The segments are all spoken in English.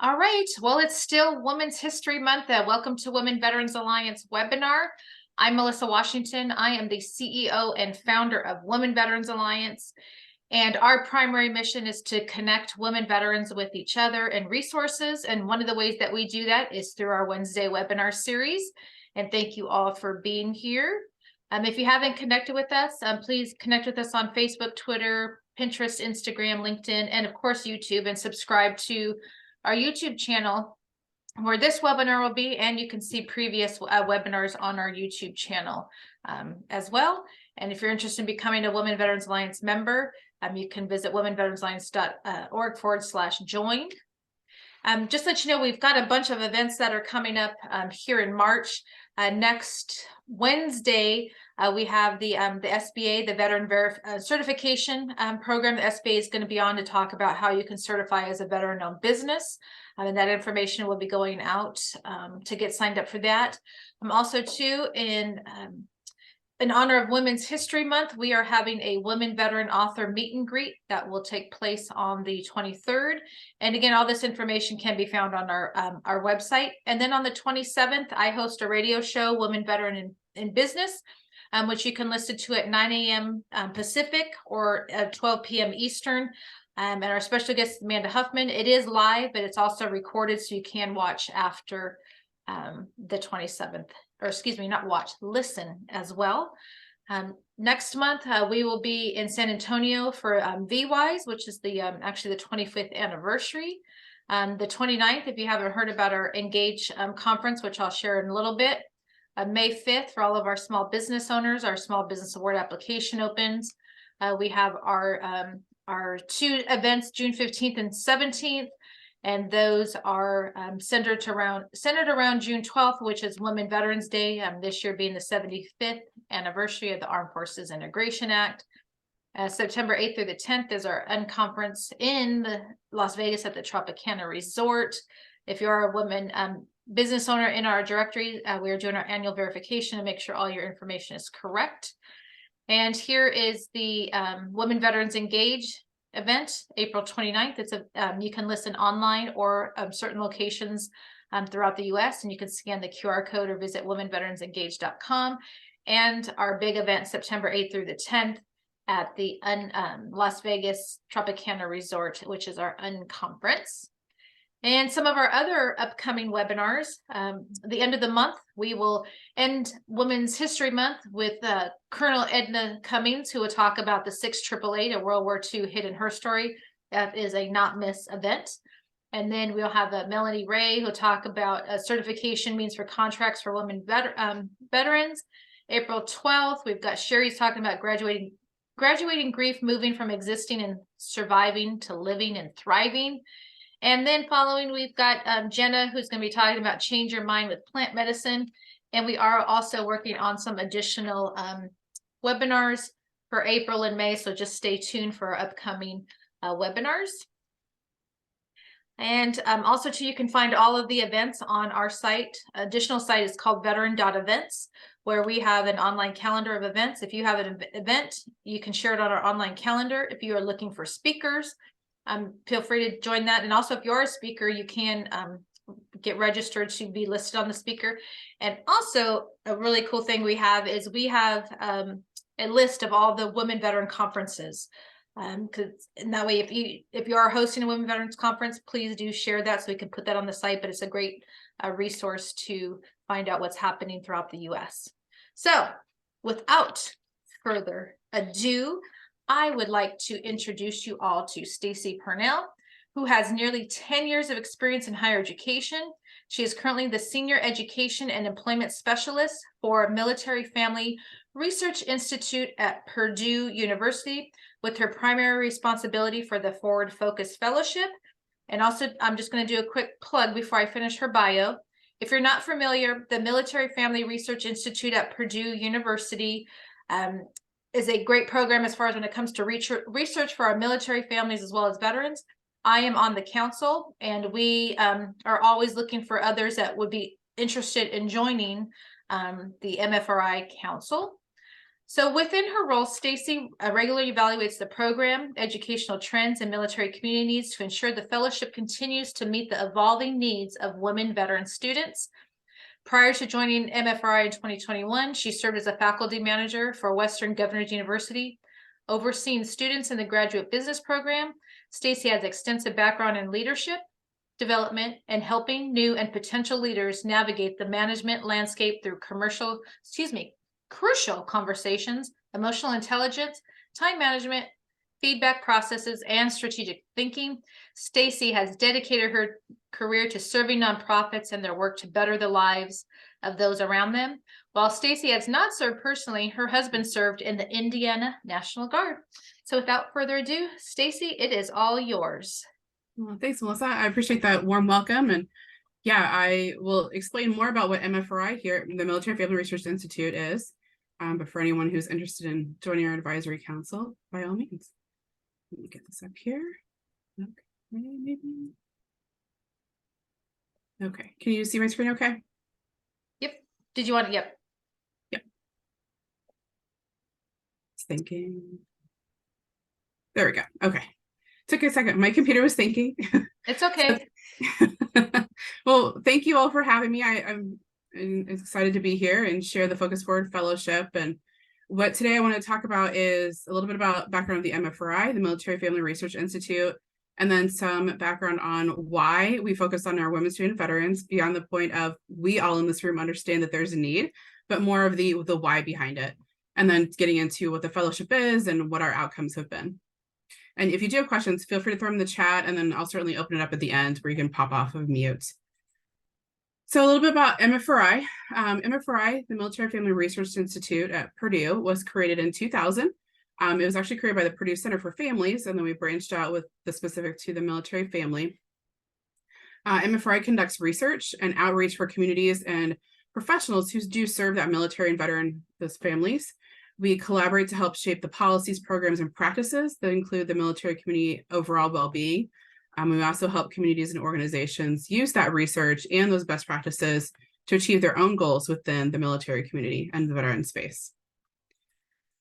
All right. Well, it's still Women's History Month. Welcome to Women Veterans Alliance webinar. I'm Melissa Washington. I am the CEO and founder of Women Veterans Alliance. And our primary mission is to connect women veterans with each other and resources. And one of the ways that we do that is through our Wednesday webinar series. And thank you all for being here. If you haven't connected with us, please connect with us on Facebook, Twitter, Pinterest, Instagram, LinkedIn, and of course, YouTube, and subscribe to our YouTube channel where this webinar will be, and you can see previous webinars on our YouTube channel as well. And if you're interested in becoming a Women Veterans Alliance member, you can visit womenveteransalliance.org/join. Just to let you know, we've got a bunch of events that are coming up here in March. Next Wednesday, we have the SBA, the Veteran Certification Program. The SBA is going to be on to talk about how you can certify as a veteran-owned business. And that information will be going out to get signed up for that. Also, too, in honor of Women's History Month, we are having a Women Veteran Author Meet and Greet that will take place on the 23rd. And again, all this information can be found on our website. And then on the 27th, I host a radio show, Women Veteran in Business, which you can listen to at 9 a.m. Pacific or at 12 p.m. Eastern. And our special guest is Amanda Huffman. It is live, but it's also recorded, so you can watch after the 27th. Or excuse me, not watch, listen as well. Next month, we will be in San Antonio for VWise, which is the actually the 25th anniversary. The 29th, if you haven't heard about our Engage conference, which I'll share in a little bit. May 5th, for all of our small business owners, our Small Business Award application opens. We have our two events, June 15th and 17th. And those are centered around June 12th, which is Women Veterans Day, this year being the 75th anniversary of the Armed Forces Integration Act. September 8th through the 10th is our unconference in Las Vegas at the Tropicana Resort. If you are a woman business owner in our directory, we are doing our annual verification to make sure all your information is correct. And here is the Women Veterans Engage event, April 29th. It's you can listen online or certain locations throughout the US, and you can scan the QR code or visit womenveteransengage.com. And our big event, September 8th through the 10th at the Las Vegas Tropicana Resort, which is our unconference. And some of our other upcoming webinars, the end of the month, we will end Women's History Month with Colonel Edna Cummings, who will talk about the 688, a World War II hidden her story. That is a not miss event. And then we'll have Melanie Ray, who'll talk about certification means for contracts for women veterans. April 12th, we've got Sherry's talking about graduating grief, moving from existing and surviving to living and thriving. And then following, we've got Jenna, who's going to be talking about change your mind with plant medicine. And we are also working on some additional webinars for April and May. So just stay tuned for our upcoming webinars. And also, too, you can find all of the events on our site. Additional site is called veteran.events, where we have an online calendar of events. If you have an event, you can share it on our online calendar. If you are looking for speakers, feel free to join that. And also, if you're a speaker, you can get registered to be listed on the speaker. And also, a really cool thing we have is we have a list of all the women veteran conferences. And that way, if you are hosting a Women Veterans Conference, please do share that so we can put that on the site. But it's a great resource to find out what's happening throughout the US. So without further ado, I would like to introduce you all to Stacy Parnell, who has nearly 10 years of experience in higher education. She is currently the Senior Education and Employment Specialist for Military Family Research Institute at Purdue University, with her primary responsibility for the Forward Focus Fellowship. And also, I'm just going to do a quick plug before I finish her bio. If you're not familiar, the Military Family Research Institute at Purdue University is a great program as far as when it comes to research for our military families as well as veterans. I am on the council, and we are always looking for others that would be interested in joining the MFRI Council. So within her role, Stacy regularly evaluates the program, educational trends, and military community needs to ensure the fellowship continues to meet the evolving needs of women veteran students. Prior to joining MFRI in 2021, she served as a faculty manager for Western Governors University, overseeing students in the graduate business program. Stacy has extensive background in leadership, development, and helping new and potential leaders navigate the management landscape through crucial conversations, emotional intelligence, time management, feedback processes, and strategic thinking. Stacy has dedicated her career to serving nonprofits and their work to better the lives of those around them. While Stacy has not served personally, her husband served in the Indiana National Guard. So without further ado, Stacy, it is all yours. Well, thanks, Melissa. I appreciate that warm welcome. And yeah, I will explain more about what MFRI here, the Military Family Research Institute is. But for anyone who's interested in joining our advisory council, by all means. Let me get this up here. Okay, maybe. Okay, can you see my screen okay? Yep. Did you want to? Yep. Yep. It's thinking. There we go. Okay. Took a second. My computer was thinking. It's okay. Well, thank you all for having me. I'm excited to be here and share the Focus Forward Fellowship. And what today I want to talk about is a little bit about background of the MFRI, the Military Family Research Institute, and then some background on why we focus on our women student veterans beyond the point of we all in this room understand that there's a need, but more of the why behind it. And then getting into what the fellowship is and what our outcomes have been. And if you do have questions, feel free to throw them in the chat, and then I'll certainly open it up at the end where you can pop off of mute. So a little bit about MFRI. MFRI, the Military Family Research Institute at Purdue, was created in 2000. It was actually created by the Purdue Center for Families, and then we branched out with the specific to the military family. MFRI conducts research and outreach for communities and professionals who do serve that military and veteran those families. We collaborate to help shape the policies, programs, and practices that include the military community overall well-being. We also help communities and organizations use that research and those best practices to achieve their own goals within the military community and the veteran space.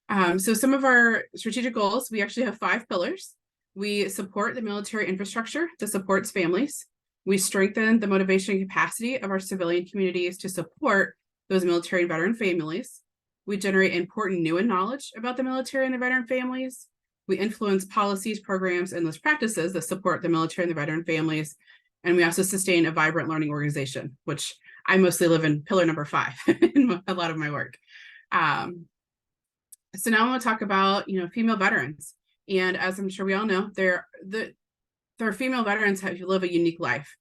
So some of our strategic goals, we actually have 5 pillars. We support the military infrastructure that supports families. We strengthen the motivation and capacity of our civilian communities to support those military and veteran families. We generate important new knowledge about the military and the veteran families. We influence policies, programs, and those practices that support the military and the veteran families. And we also sustain a vibrant learning organization, which I mostly live in pillar number 5 in a lot of my work. So now I want to talk about, female veterans. And as I'm sure we all know, their female veterans live a unique life.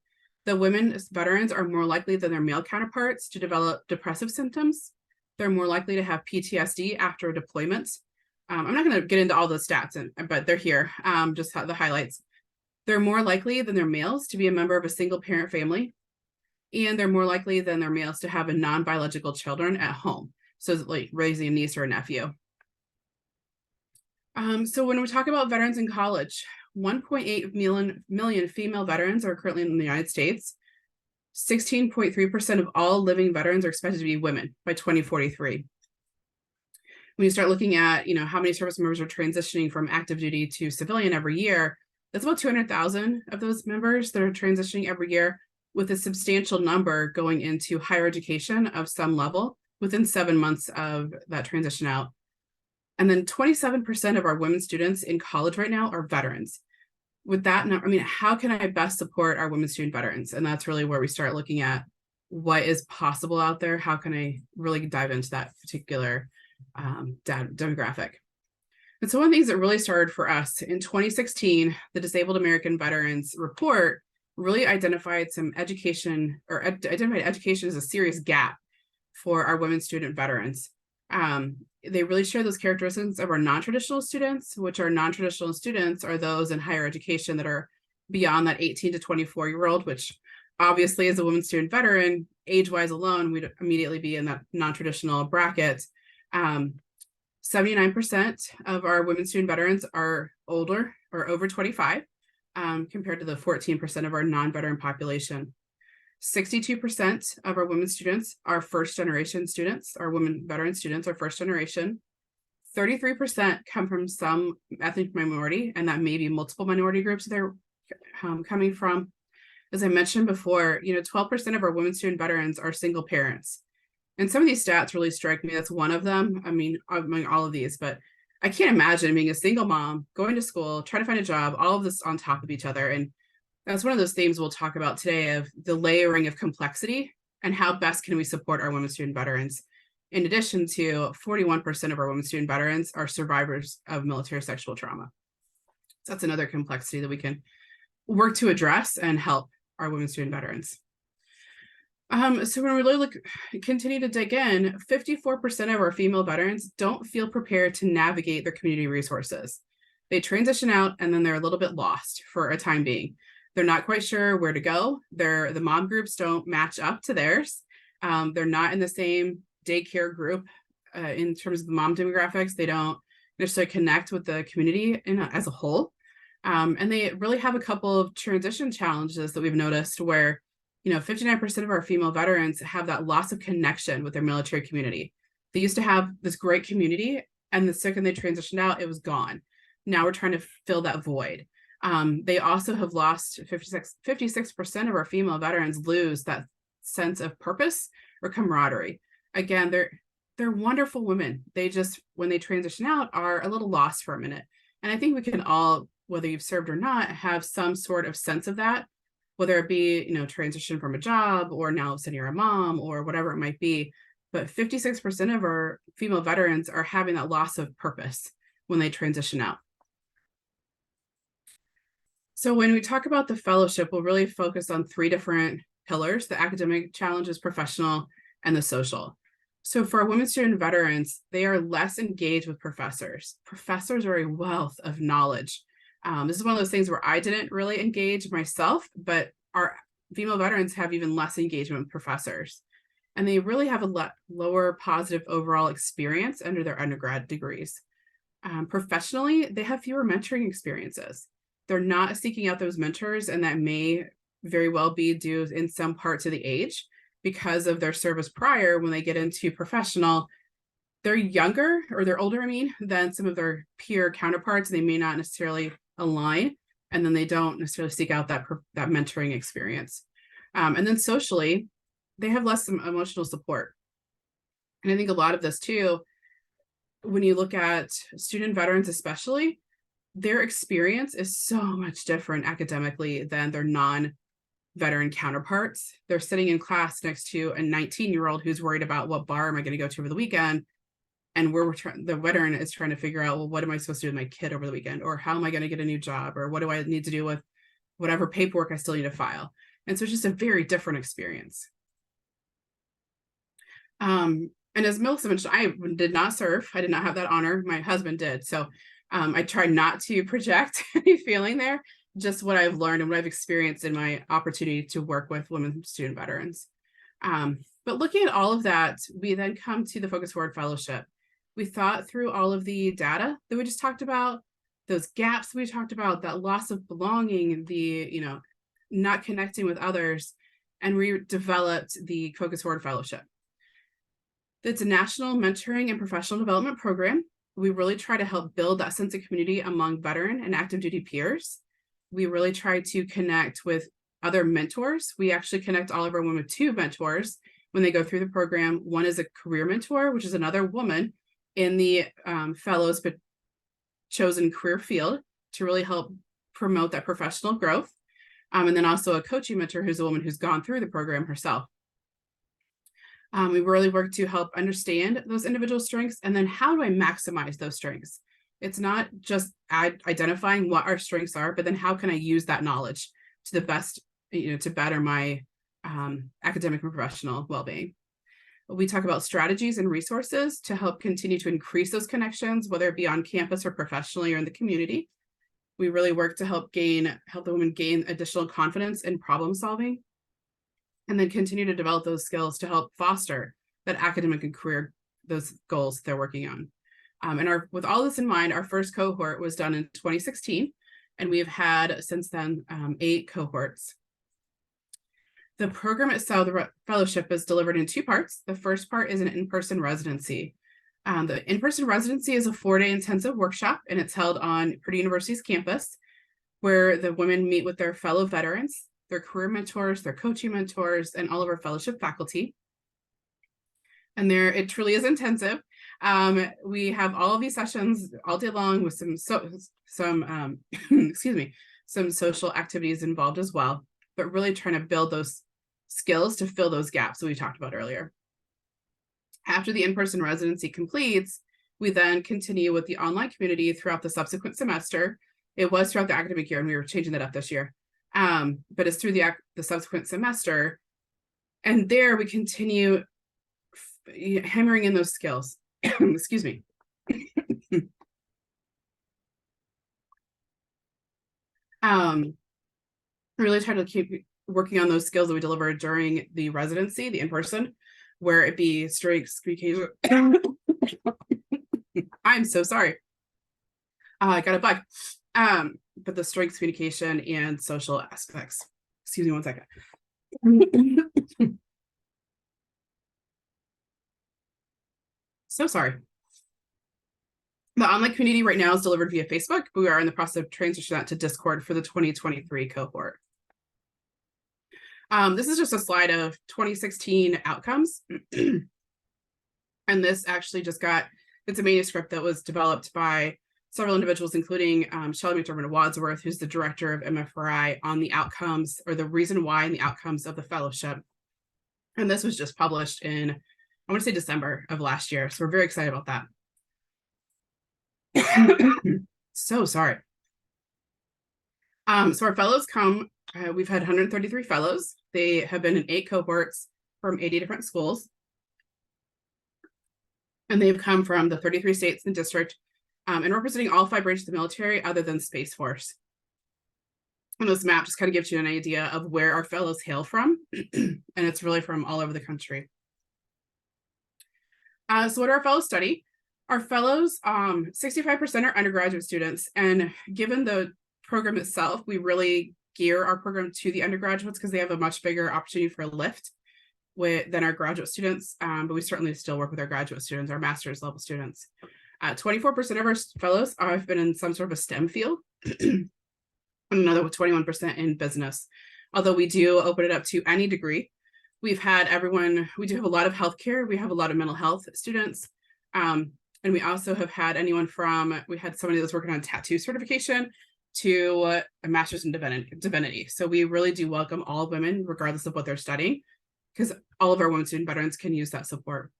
The women veterans are more likely than their male counterparts to develop depressive symptoms. They're more likely to have PTSD after a deployment. I'm not going to get into all the stats, but they're here, just the highlights. They're more likely than their males to be a member of a single parent family. And they're more likely than their males to have a non-biological children at home. So like raising a niece or a nephew. So when we talk about veterans in college, 1.8 million female veterans are currently in the United States. 16.3% of all living veterans are expected to be women by 2043. When you start looking at, how many service members are transitioning from active duty to civilian every year, that's about 200,000 of those members that are transitioning every year, with a substantial number going into higher education of some level within 7 months of that transition out. And then 27% of our women students in college right now are veterans. With that, how can I best support our women student veterans? And that's really where we start looking at what is possible out there. How can I really dive into that particular demographic? And so one of the things that really started for us in 2016, the Disabled American Veterans Report really identified education as a serious gap for our women student veterans. They really share those characteristics of our non-traditional students, which are non-traditional students are those in higher education that are beyond that 18 to 24-year-old, which obviously as a women student veteran, age-wise alone, we'd immediately be in that non-traditional bracket. 79% of our women student veterans are older or over 25, compared to the 14% of our non-veteran population. 62% of our women students are first generation students. Our women veteran students are first generation. 33% come from some ethnic minority, and that may be multiple minority groups they're coming from. As I mentioned before, 12% of our women student veterans are single parents. And some of these stats really strike me. That's one of them. I mean, among all of these, but I can't imagine being a single mom, going to school, trying to find a job, all of this on top of each other. And that's one of those themes we'll talk about today, of the layering of complexity and how best can we support our women student veterans. In addition to 41% of our women student veterans are survivors of military sexual trauma. So that's another complexity that we can work to address and help our women student veterans. So when we really continue to dig in, 54% of our female veterans don't feel prepared to navigate their community resources. They transition out and then they're a little bit lost for a time being. They're not quite sure where to go. The mom groups don't match up to theirs. They're not in the same daycare group in terms of the mom demographics. They don't necessarily connect with the community as a whole. And they really have a couple of transition challenges that we've noticed where 59% of our female veterans have that loss of connection with their military community. They used to have this great community, and the second they transitioned out, it was gone. Now we're trying to fill that void. They also have lost 56% of our female veterans lose that sense of purpose or camaraderie. Again, they're wonderful women. They just, when they transition out, are a little lost for a minute. And I think we can all, whether you've served or not, have some sort of sense of that, whether it be, transition from a job or now suddenly you're a mom or whatever it might be. But 56% of our female veterans are having that loss of purpose when they transition out. So when we talk about the fellowship, we'll really focus on 3 different pillars: the academic challenges, professional, and the social. So for our women student veterans, they are less engaged with professors. Professors are a wealth of knowledge. This is one of those things where I didn't really engage myself, but our female veterans have even less engagement with professors. And they really have a lower positive overall experience under their undergrad degrees. Professionally, they have fewer mentoring experiences. They're not seeking out those mentors, and that may very well be due in some part to the age because of their service prior. When they get into professional, they're younger, or they're older, than some of their peer counterparts. They may not necessarily align, and then they don't necessarily seek out that mentoring experience. And then socially, they have less emotional support. And I think a lot of this too, when you look at student veterans especially, their experience is so much different academically than their non-veteran counterparts. They're sitting in class next to a 19-year-old who's worried about what bar am I going to go to over the weekend. And the veteran is trying to figure out, well, what am I supposed to do with my kid over the weekend? Or how am I going to get a new job? Or what do I need to do with whatever paperwork I still need to file? And so it's just a very different experience. And as Melissa mentioned, I did not serve. I did not have that honor. My husband did. So I tried not to project any feeling there, just what I've learned and what I've experienced in my opportunity to work with women student veterans. But looking at all of that, we then come to the Focus Forward Fellowship. We thought through all of the data that we just talked about, those gaps we talked about, that loss of belonging, the not connecting with others, and we developed the Focus Forward Fellowship. It's a national mentoring and professional development program. We really try to help build that sense of community among veteran and active duty peers. We really try to connect with other mentors. We actually connect all of our women with 2 mentors when they go through the program. One is a career mentor, which is another woman in the fellows but chosen career field to really help promote that professional growth. And then also a coaching mentor who's a woman who's gone through the program herself. We really work to help understand those individual strengths, and then how do I maximize those strengths? It's not just identifying what our strengths are, but then how can I use that knowledge to the best, to better my academic and professional well-being. We talk about strategies and resources to help continue to increase those connections, whether it be on campus or professionally or in the community. We really work to help the women gain additional confidence in problem solving, and then continue to develop those skills to help foster that academic and career, those goals they're working on. And with all this in mind, our first cohort was done in 2016, and we've had since then 8 cohorts. The program itself, the fellowship, is delivered in 2 parts. The first part is an in-person residency. The in-person residency is a 4-day intensive workshop, and it's held on Purdue University's campus, where the women meet with their fellow veterans, their career mentors, their coaching mentors, and all of our fellowship faculty. And it truly is intensive. We have all of these sessions all day long with some excuse me, some social activities involved as well, but really trying to build those skills to fill those gaps that we talked about earlier. After the in-person residency completes, we then continue with the online community throughout the subsequent semester. It was throughout the academic year, and we were changing that up this year. But it's through the subsequent semester. And there we continue hammering in those skills. Excuse me. Really try to keep working on those skills that we deliver during the residency, the in-person, where it be strengths, communication. I'm so sorry. I got a bug. But the strengths, communication, and social aspects. Excuse me one second. So sorry. The online community right now is delivered via Facebook, but we are in the process of transitioning that to Discord for the 2023 cohort. This is just a slide of 2016 outcomes. And this actually it's a manuscript that was developed by several individuals, including Shelley McDermott Wadsworth, who's the director of MFRI, on the outcomes, or the reason why and the outcomes of the fellowship. And this was just published in, I want to say, December of last year. So we're very excited about that. So sorry. So our fellows we've had 133 fellows. They have been in 8 cohorts from 80 different schools. And they've come from the 33 states and district, and representing all 5 branches of the military other than Space Force. And this map just kind of gives you an idea of where our fellows hail from. And it's really from all over the country. So what do our fellows study? Our fellows, 65% are undergraduate students. And given the program itself, we really gear our program to the undergraduates because they have a much bigger opportunity for a lift than our graduate students. But we certainly still work with our graduate students, our master's level students. 24% of our fellows have been in some sort of a STEM field, and another with 21% in business. Although we do open it up to any degree. We've had everyone, we do have a lot of healthcare, we have a lot of mental health students, and we also have had we had somebody that's working on tattoo certification to a master's in divinity. So we really do welcome all women, regardless of what they're studying, because all of our women student veterans can use that support.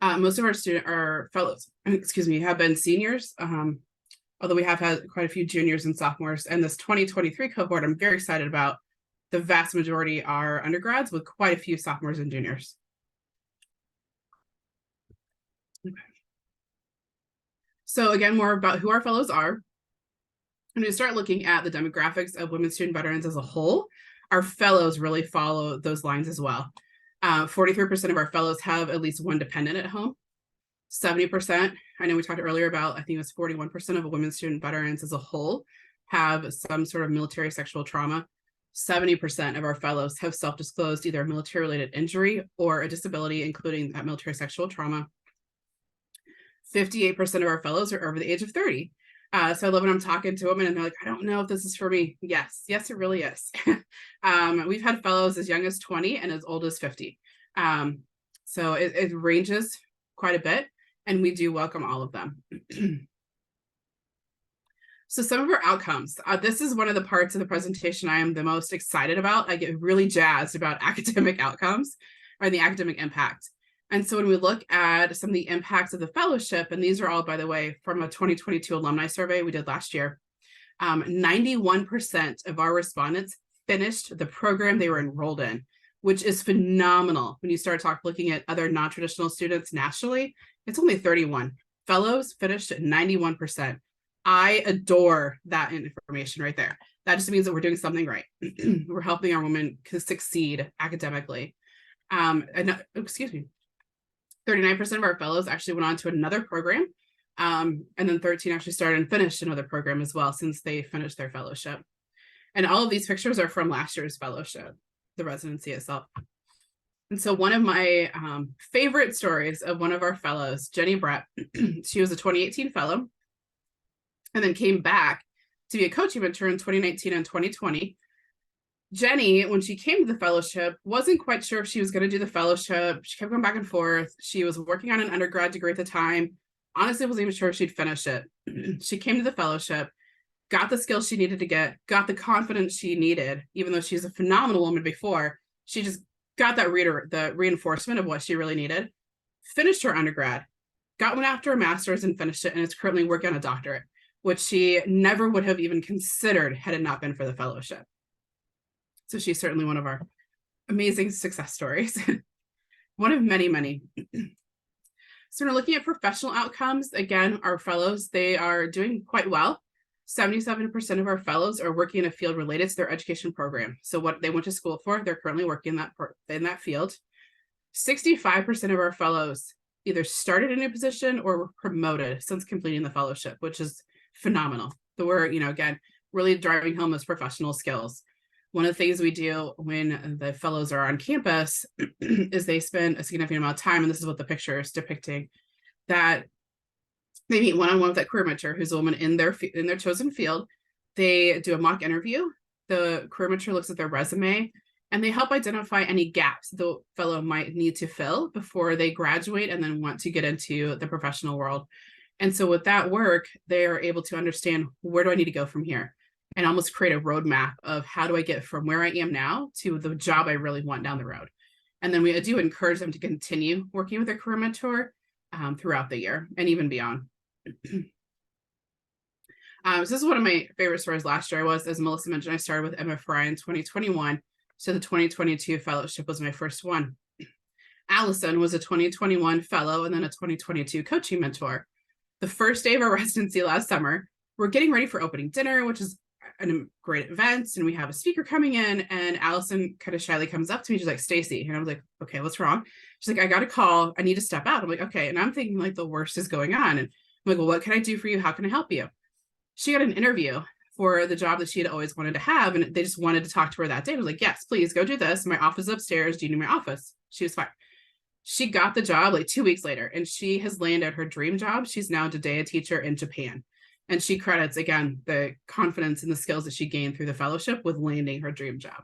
Most of our fellows, have been seniors, although we have had quite a few juniors and sophomores. And this 2023 cohort, I'm very excited about. The vast majority are undergrads with quite a few sophomores and juniors. Okay. So again, more about who our fellows are. When we start looking at the demographics of women student veterans as a whole, our fellows really follow those lines as well. 43% of our fellows have at least one dependent at home. 70%, I know we talked earlier about, I think it was 41% of women student veterans as a whole have some sort of military sexual trauma. 70% of our fellows have self-disclosed either a military-related injury or a disability, including that military sexual trauma. 58% of our fellows are over the age of 30. So I love when I'm talking to women and they're like, I don't know if this is for me. Yes, it really is. We've had fellows as young as 20 and as old as 50. So it ranges quite a bit, and we do welcome all of them. So some of our outcomes. This is one of the parts of the presentation I am the most excited about. I get really jazzed about academic outcomes or the academic impact. And so when we look at some of the impacts of the fellowship, and these are all, by the way, from a 2022 alumni survey we did last year, 91% of our respondents finished the program they were enrolled in, which is phenomenal. When you start looking at other non-traditional students nationally, it's only 31. Fellows finished at 91%. I adore that information right there. That just means that we're doing something right. We're helping our women to succeed academically. 39% of our fellows actually went on to another program. And then 13 actually started and finished another program as well since they finished their fellowship. And all of these pictures are from last year's fellowship, the residency itself. And so one of my favorite stories of one of our fellows, Jenny Brett, she was a 2018 fellow and then came back to be a coaching mentor in 2019 and 2020. Jenny, when she came to the fellowship, wasn't quite sure if she was going to do the fellowship. She kept going back and forth. She was working on an undergrad degree at the time. Honestly, wasn't even sure if she'd finish it. She came to the fellowship, got the skills she needed to get, got the confidence she needed, even though she's a phenomenal woman before. She just got that the reinforcement of what she really needed, finished her undergrad, got one after a master's and finished it, and is currently working on a doctorate, which she never would have even considered had it not been for the fellowship. So she's certainly one of our amazing success stories. One of many, many. So we're looking at professional outcomes. Again, our fellows, they are doing quite well. 77% of our fellows are working in a field related to their education program. So what they went to school for, they're currently working in that field. 65% of our fellows either started a new position or were promoted since completing the fellowship, which is phenomenal. So we're, again, really driving home those professional skills. One of the things we do when the fellows are on campus is they spend a significant amount of time, and this is what the picture is depicting, that they meet one-on-one with that career mentor who's a woman in their chosen field. They do a mock interview. The career mentor looks at their resume and they help identify any gaps the fellow might need to fill before they graduate and then want to get into the professional world. And so with that work, they are able to understand, where do I need to go from here? And almost create a roadmap of how do I get from where I am now to the job I really want down the road. And then we do encourage them to continue working with their career mentor throughout the year and even beyond. So this is one of my favorite stories last year. As Melissa mentioned, I started with MFRI in 2021. So the 2022 fellowship was my first one. Allison was a 2021 fellow and then a 2022 coaching mentor. The first day of our residency last summer, we're getting ready for opening dinner, which is a great event, and we have a speaker coming in, and Allison kind of shyly comes up to me. She's like, Stacy, and I was like, okay, what's wrong? She's like, I got a call, I need to step out. I'm like, okay. And I'm thinking like the worst is going on, and I'm like, well, what can I do for you? How can I help you? She got an interview for the job that she had always wanted to have, and they just wanted to talk to her that day. I was like, yes, please go do this. My office is upstairs. Do you need my office? She was fine. She got the job like 2 weeks later, and she has landed her dream job. She's now today a teacher in Japan. And she credits, again, the confidence and the skills that she gained through the fellowship with landing her dream job.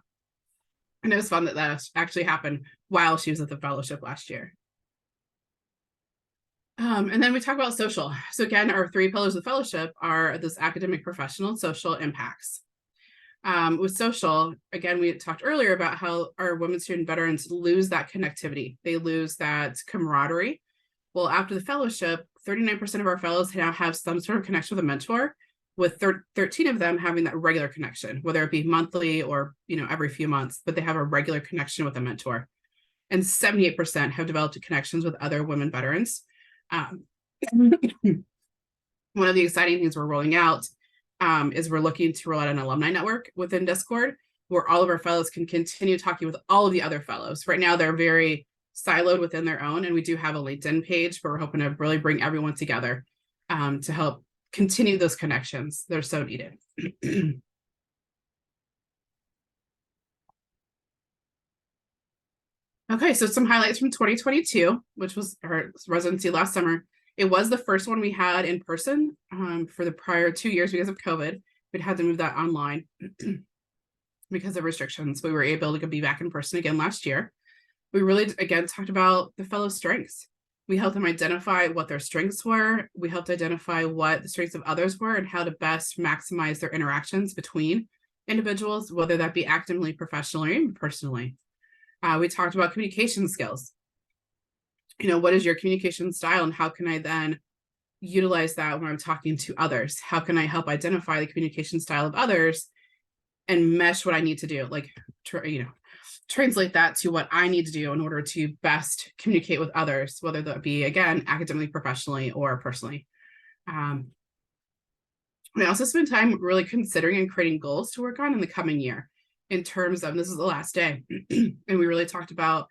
And it was fun that actually happened while she was at the fellowship last year. And then we talk about social. So again, our 3 pillars of the fellowship are this academic, professional, and social impacts. With social, again, we talked earlier about how our women student veterans lose that connectivity. They lose that camaraderie. Well, after the fellowship, 39% of our fellows now have some sort of connection with a mentor, with 13 of them having that regular connection, whether it be monthly or every few months, but they have a regular connection with a mentor. And 78% have developed connections with other women veterans. One of the exciting things we're rolling out is we're looking to roll out an alumni network within Discord, where all of our fellows can continue talking with all of the other fellows. Right now, they're very siloed within their own, and we do have a LinkedIn page, but we're hoping to really bring everyone together to help continue those connections. They're so needed. Okay, so some highlights from 2022, which was our residency last summer. It was the first one we had in person for the prior 2 years because of COVID. We'd had to move that online because of restrictions. We were able to be back in person again last year. We really, again, talked about the fellows' strengths. We helped them identify what their strengths were. We helped identify what the strengths of others were and how to best maximize their interactions between individuals, whether that be academically, professionally, or even personally. We talked about communication skills. What is your communication style, and how can I then utilize that when I'm talking to others? How can I help identify the communication style of others and mesh what I need to do? Like, translate that to what I need to do in order to best communicate with others, whether that be, again, academically, professionally, or personally. We also spend time really considering and creating goals to work on in the coming year in terms of, this is the last day, and we really talked about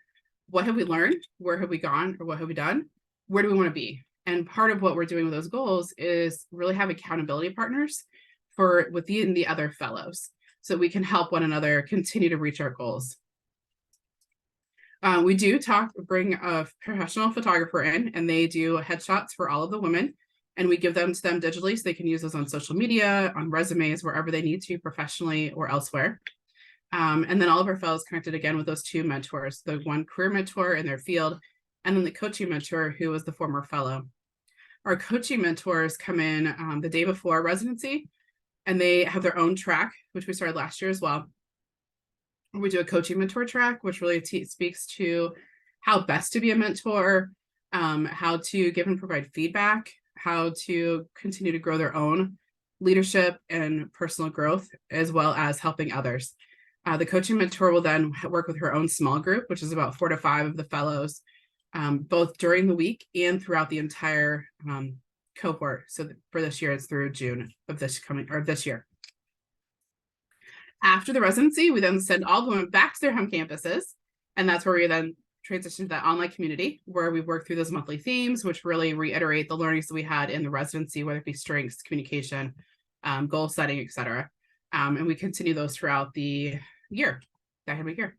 what have we learned, where have we gone, or what have we done, where do we want to be? And part of what we're doing with those goals is really have accountability partners within the other fellows, so we can help one another continue to reach our goals. We do bring a professional photographer in, and they do headshots for all of the women, and we give them to them digitally so they can use those on social media, on resumes, wherever they need to, professionally or elsewhere. And then all of our fellows connected again with those two mentors, the one career mentor in their field, and then the coaching mentor who was the former fellow. Our coaching mentors come in the day before residency, and they have their own track, which we started last year as well. We do a coaching mentor track, which really speaks to how best to be a mentor, how to give and provide feedback, how to continue to grow their own leadership and personal growth, as well as helping others. The coaching mentor will then work with her own small group, which is about 4 to 5 of the fellows, both during the week and throughout the entire cohort. So for this year, it's through June of this year. After the residency, we then send all the women back to their home campuses, and that's where we then transition to that online community where we work through those monthly themes, which really reiterate the learnings that we had in the residency, whether it be strengths, communication, goal setting, etc. And we continue those throughout the year, the academic year.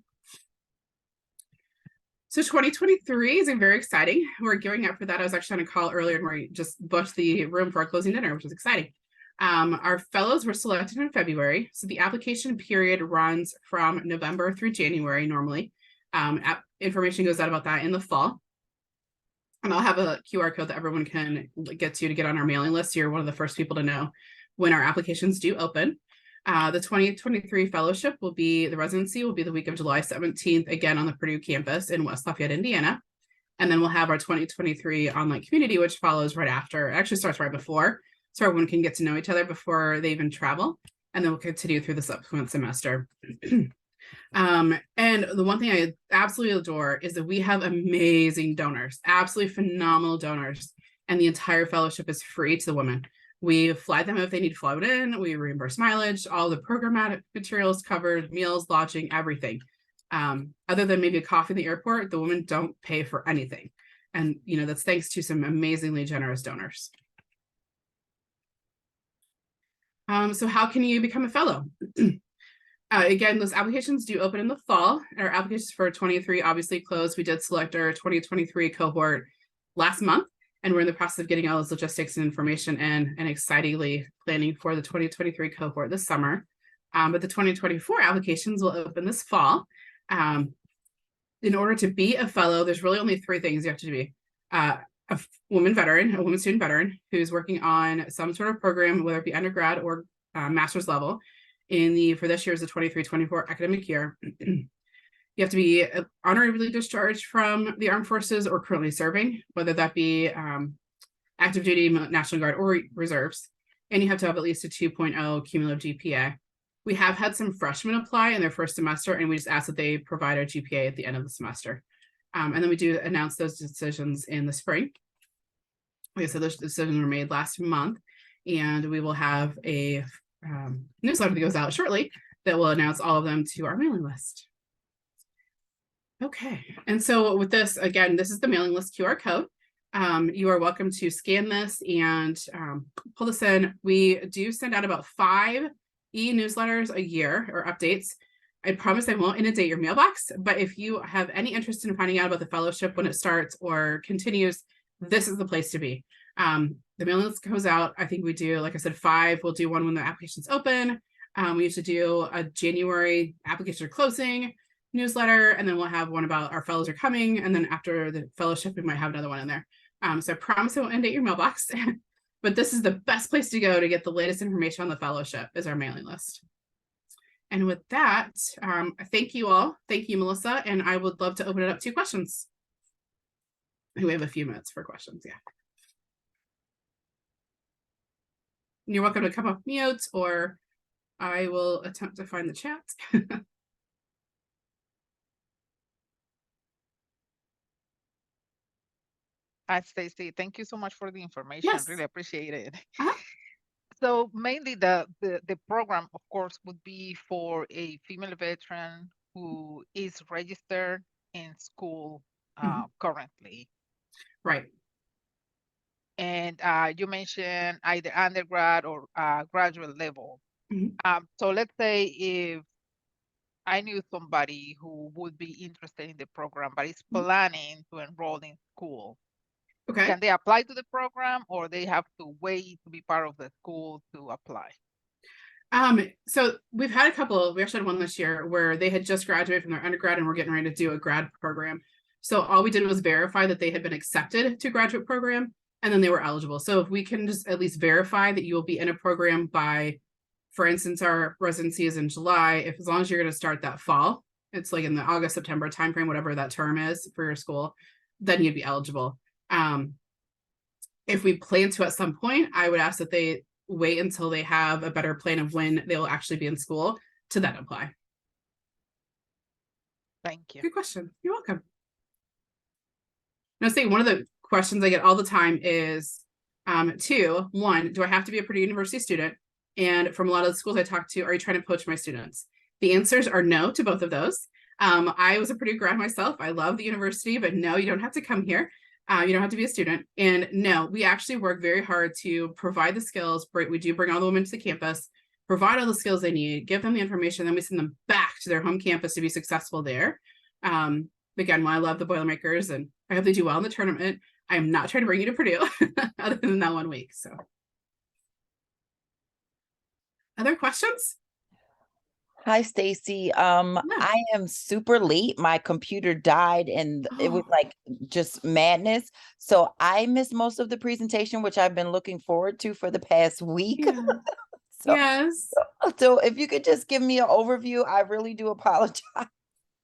So 2023 is very exciting. We're gearing up for that. I was actually on a call earlier and we just booked the room for our closing dinner, which is exciting. Our fellows were selected in February. So the application period runs from November through January normally. Information goes out about that in the fall. And I'll have a QR code that everyone can get to get on our mailing list. You're one of the first people to know when our applications do open. The 2023 fellowship the residency will be the week of July 17th, again on the Purdue campus in West Lafayette, Indiana. And then we'll have our 2023 online community, which follows right after. It actually starts right before, so everyone can get to know each other before they even travel. And then we'll continue through the subsequent semester. And the one thing I absolutely adore is that we have amazing donors, absolutely phenomenal donors. And the entire fellowship is free to the women. We fly them if they need flown in, we reimburse mileage, all the programmatic materials covered, meals, lodging, everything. Other than maybe a coffee in the airport, the women don't pay for anything. And that's thanks to some amazingly generous donors. So how can you become a fellow? Again, those applications do open in the fall. Our applications for 23 obviously closed. We did select our 2023 cohort last month, and we're in the process of getting all those logistics and information in, and excitingly planning for the 2023 cohort this summer. But the 2024 applications will open this fall. In order to be a fellow, there's really only 3 things you have to be. A woman student veteran who's working on some sort of program, whether it be undergrad or master's level, for this year's the 23-24 academic year. You have to be honorably discharged from the armed forces or currently serving, whether that be active duty, National Guard, or reserves. And you have to have at least a 2.0 cumulative GPA. We have had some freshmen apply in their first semester, and we just ask that they provide our GPA at the end of the semester. And then we do announce those decisions in the spring. Like I said, those decisions were made last month, and we will have a newsletter that goes out shortly that will announce all of them to our mailing list. Okay, and so with this, again, this is the mailing list QR code. You are welcome to scan this and pull this in. We do send out about 5 e-newsletters a year, or updates. I promise I won't inundate your mailbox, but if you have any interest in finding out about the fellowship when it starts or continues, this is the place to be. The mailing list goes out. I think we do, like I said, 5. We'll do one when the application's open. We used to do a January application closing newsletter, and then we'll have one about our fellows are coming, and then after the fellowship we might have another one in there. So I promise I won't inundate your mailbox, but this is the best place to go to get the latest information on the fellowship, is our mailing list. And with that, thank you all. Thank you, Melissa, and I would love to open it up to questions. We have a few minutes for questions. Yeah, you're welcome to come off mute, or I will attempt to find the chat. Hi, Stacy. Thank you so much for the information. Yes. Really appreciate it. Uh-huh. So mainly the program, of course, would be for a female veteran who is registered in school currently. Right. And you mentioned either undergrad or graduate level. Mm-hmm. So let's say if I knew somebody who would be interested in the program, but is Mhm. planning to enroll in school. Okay. Can they apply to the program, or they have to wait to be part of the school to apply? So we've had a couple, we actually had one this year where they had just graduated from their undergrad and were getting ready to do a grad program. So all we did was verify that they had been accepted to graduate program and then they were eligible. So if we can just at least verify that you will be in a program by, for instance, our residency is in July, if as long as you're going to start that fall, it's like in the August, September timeframe, whatever that term is for your school, then you'd be eligible. If we plan to at some point, I would ask that they wait until they have a better plan of when they'll actually be in school to then apply. Thank you. Good question. You're welcome. Now, say one of the questions I get all the time is one, do I have to be a Purdue University student? And from a lot of the schools I talk to, are you trying to poach my students? The answers are no to both of those. I was a Purdue grad myself. I love the university, but no, you don't have to come here. You don't have to be a student. And no, we actually work very hard to provide the skills. We do bring all the women to the campus, provide all the skills they need, give them the information, then we send them back to their home campus to be successful there. Again, while I love the Boilermakers and I hope they do well in the tournament, I am not trying to bring you to Purdue other than that 1 week. So, other questions? Hi, Stacy. Yeah. I am super late. My computer died and it was like just madness. So I missed most of the presentation, which I've been looking forward to for the past week. Yeah. Yes. So if you could just give me an overview, I really do apologize.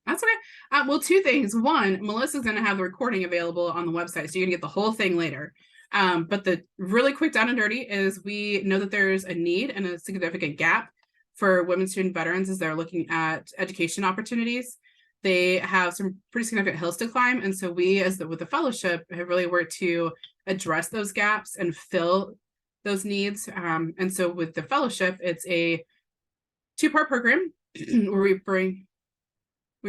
That's okay. Well, two things. One, Melissa's going to have the recording available on the website, so you're going to get the whole thing later. But the really quick down and dirty is we know that there's a need and a significant gap for women student veterans as they're looking at education opportunities. They have some pretty significant hills to climb. And so we, with the fellowship, have really worked to address those gaps and fill those needs. And so with the fellowship, it's a 2-part program where we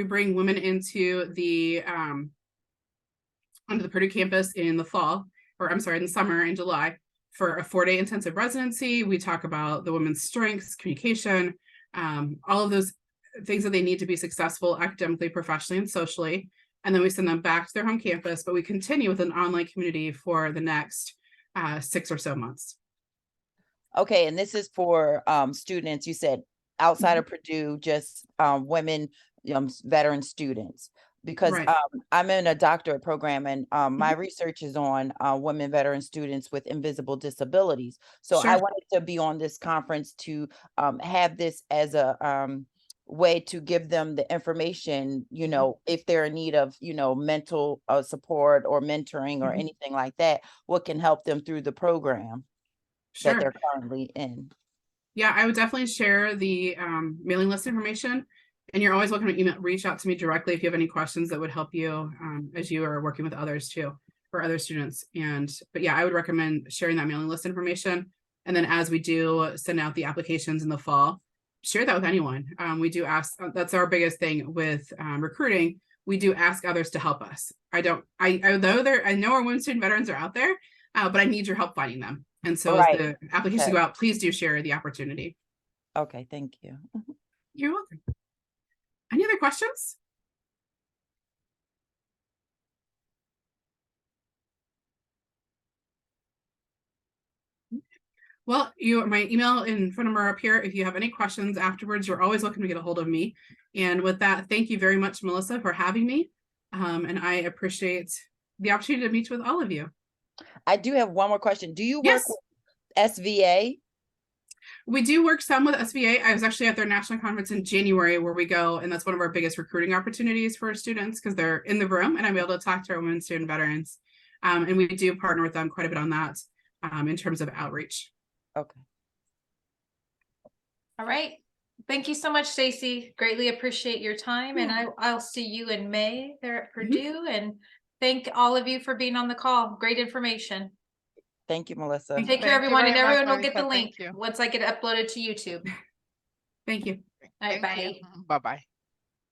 bring women into the onto the Purdue campus in the fall, or I'm sorry, in the summer, in July, for a 4-day intensive residency. We talk about the women's strengths, communication, all of those things that they need to be successful academically, professionally, and socially. And then we send them back to their home campus, but we continue with an online community for the next 6 or so months. Okay, and this is for students, you said outside of Purdue, just women, veteran students, because Right. I'm in a doctorate program and my research is on women veteran students with invisible disabilities. So Sure. I wanted to be on this conference to have this as a way to give them the information, if they're in need of, mental support or mentoring or anything like that, what can help them through the program Sure. that they're currently in. Yeah, I would definitely share the mailing list information. And you're always welcome to reach out to me directly if you have any questions that would help you as you are working with others too, or other students. But yeah, I would recommend sharing that mailing list information. And then as we do send out the applications in the fall, share that with anyone. We do ask, that's our biggest thing with recruiting. We do ask others to help us. I know our women student veterans are out there, but I need your help finding them. And so as the applications go out, please do share the opportunity. Okay, thank you. You're welcome. Any other questions? Well, my email and phone number are up here. If you have any questions afterwards, you're always welcome to get a hold of me. And with that, thank you very much, Melissa, for having me. And I appreciate the opportunity to meet with all of you. I do have one more question. Do you work with SVA? We do work some with SVA. I was actually at their national conference in January where we go, and that's one of our biggest recruiting opportunities for our students because they're in the room and I'm able to talk to our women student veterans. And we do partner with them quite a bit on that in terms of outreach. Okay. All right. Thank you so much, Stacy. Greatly appreciate your time. And I'll see you in May there at Purdue. And thank all of you for being on the call. Great information. Thank you, Melissa. Take care, everyone, and everyone will get the link once I get it uploaded to YouTube. Thank you. All right, bye. Bye-bye.